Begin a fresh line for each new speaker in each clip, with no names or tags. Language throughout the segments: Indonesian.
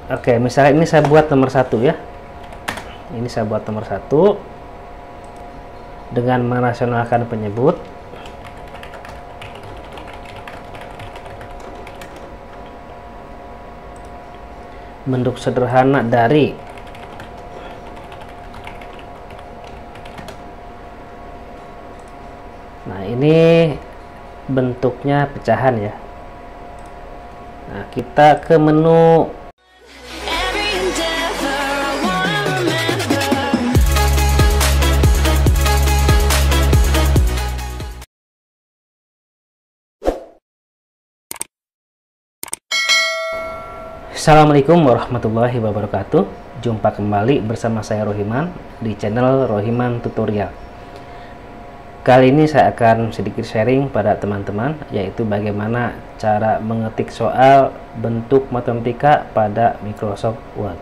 Oke, misalnya ini saya buat nomor 1 ya. Ini saya buat nomor 1 dengan merasionalkan penyebut. Bentuk sederhana dari ini bentuknya pecahan ya. Nah, kita ke menu Assalamualaikum warahmatullahi wabarakatuh. Jumpa kembali bersama saya Rohiman di channel Rohiman Tutorial. Kali ini saya akan sedikit sharing pada teman-teman, yaitu bagaimana cara mengetik soal bentuk matematika pada Microsoft Word.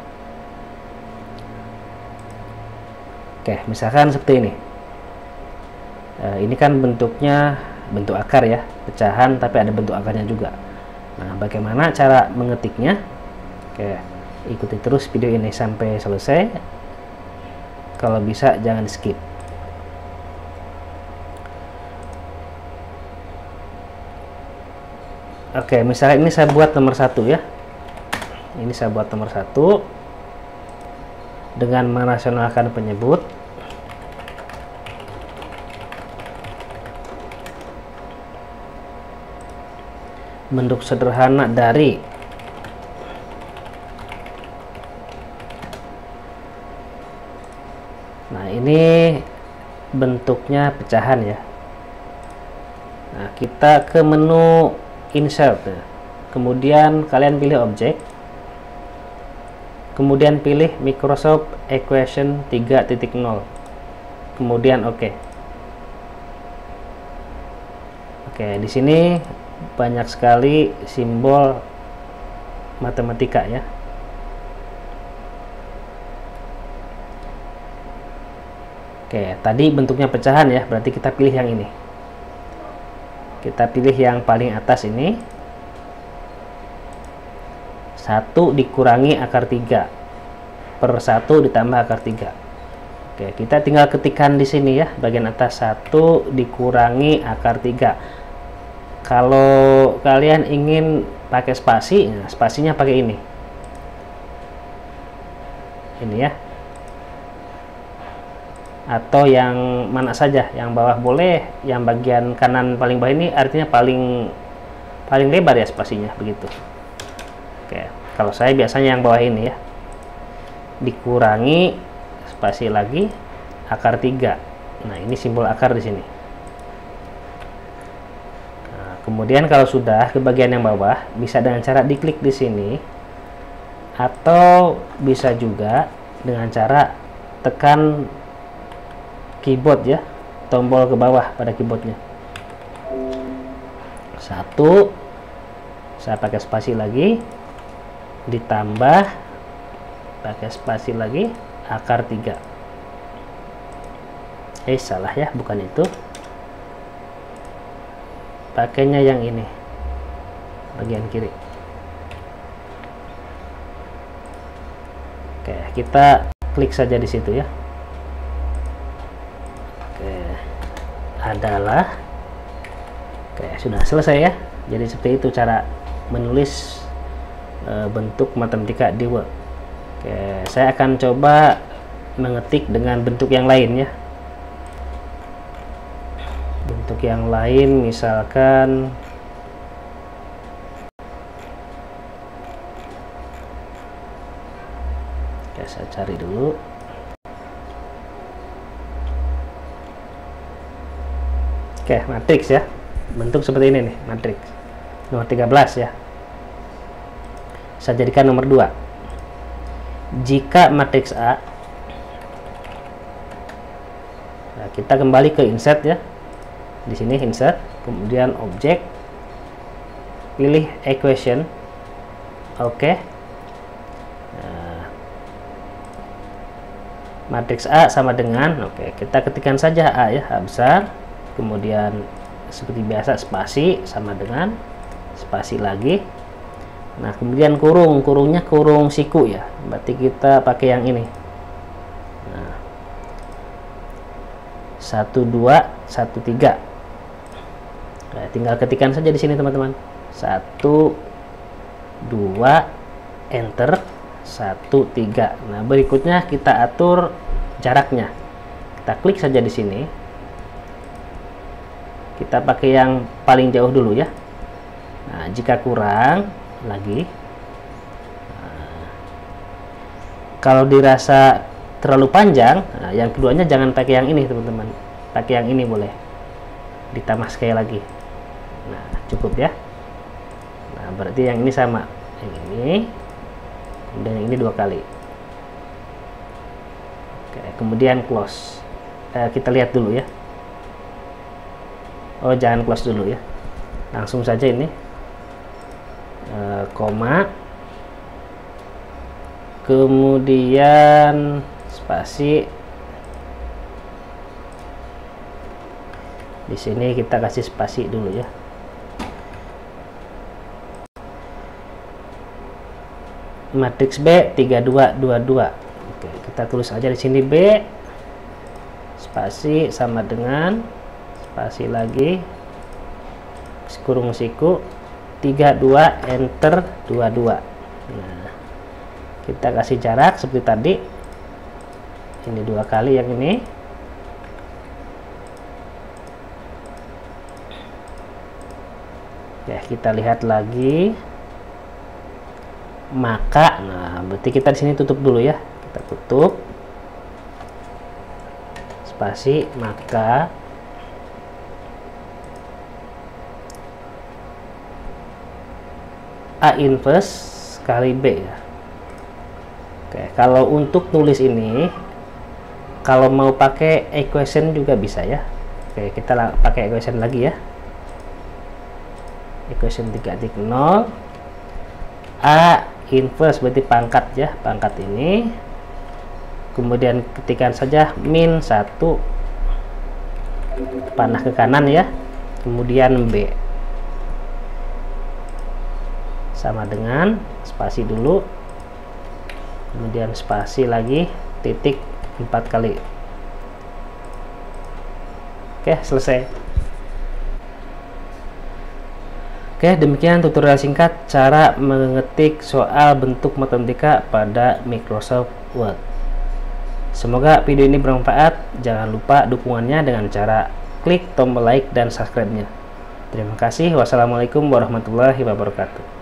Oke, misalkan seperti ini. Ini kan bentuknya bentuk akar ya, pecahan, tapi ada bentuk akarnya juga. Nah, bagaimana cara mengetiknya? Oke, ikuti terus video ini sampai selesai. Kalau bisa jangan skip. Oke, misalnya ini saya buat nomor 1 ya. Ini saya buat nomor 1 dengan merasionalkan penyebut. Bentuk sederhana dari ini bentuknya pecahan ya. Nah, kita ke menu insert ya. Kemudian kalian pilih objek, kemudian pilih Microsoft Equation 3.0, kemudian oke. Di sini banyak sekali simbol matematika ya. Tadi bentuknya pecahan ya, berarti kita pilih yang ini. Kita pilih yang paling atas ini. 1 dikurangi akar 3 per 1 ditambah akar 3. Kita tinggal ketikkan di sini ya, bagian atas 1 dikurangi akar 3. Kalau kalian ingin pakai spasi, nah spasinya pakai ini. Ini ya. Atau yang mana saja, yang bawah boleh, yang bagian kanan paling bawah ini artinya paling lebar ya spasinya, begitu. Kalau saya biasanya yang bawah ini ya, dikurangi spasi lagi akar 3. Nah, ini simbol akar di sini. Nah, kemudian kalau sudah ke bagian yang bawah, bisa dengan cara diklik di sini, atau bisa juga dengan cara tekan keyboard ya, tombol ke bawah pada keyboardnya. 1, saya pakai spasi lagi, ditambah pakai spasi lagi akar 3. Salah ya, bukan itu, pakainya yang ini, bagian kiri. Kita klik saja di situ ya. Adalah sudah selesai ya. Jadi seperti itu cara menulis bentuk matematika di Word. Saya akan coba mengetik dengan bentuk yang lain ya. Bentuk yang lain misalkan saya cari dulu. Matriks ya, bentuk seperti ini nih, matriks nomor 13 ya. Saya jadikan nomor 2. Jika matriks A, nah, kita kembali ke insert ya. Di sini insert, kemudian objek, pilih equation, oke. Nah, matriks A sama dengan, kita ketikkan saja A ya, A besar. Kemudian seperti biasa spasi sama dengan spasi lagi. Nah, kemudian kurungnya kurung siku ya, berarti kita pakai yang ini. Nah, 1213. Nah, tinggal ketikkan saja di sini teman-teman. 1 2 enter 1 3. Nah, berikutnya kita atur jaraknya. Kita klik saja di sini. Kita pakai yang paling jauh dulu ya. Nah, jika kurang lagi, nah, kalau dirasa terlalu panjang, nah, yang keduanya jangan pakai yang ini teman-teman, pakai yang ini boleh, ditambah sekali lagi. Nah, cukup ya. Nah, berarti yang ini sama, yang ini dan yang ini 2 kali. Oke, kemudian close. Kita lihat dulu ya. Oh, jangan close dulu ya, langsung saja ini koma, kemudian spasi. Di sini kita kasih spasi dulu ya. Matriks B 3222. Oke, kita tulis aja di sini B spasi sama dengan spasi lagi kurung siku 32 enter 22. Nah, kita kasih jarak seperti tadi, ini 2 kali yang ini. Ya, kita lihat lagi maka. Nah, berarti kita di sini tutup dulu ya, kita tutup spasi maka A inverse kali B ya. Oke, kalau untuk tulis ini, kalau mau pakai equation juga bisa ya. Oke, kita pakai equation lagi ya. Equation 3.0 A inverse berarti pangkat ya, pangkat ini. Kemudian ketikkan saja min 1 panah ke kanan ya. Kemudian B sama dengan spasi dulu, kemudian spasi lagi titik 4 kali. Oke, selesai. Oke, demikian tutorial singkat cara mengetik soal bentuk matematika pada Microsoft Word. Semoga video ini bermanfaat. Jangan lupa dukungannya dengan cara klik tombol like dan subscribe-nya. Terima kasih. Wassalamualaikum warahmatullahi wabarakatuh.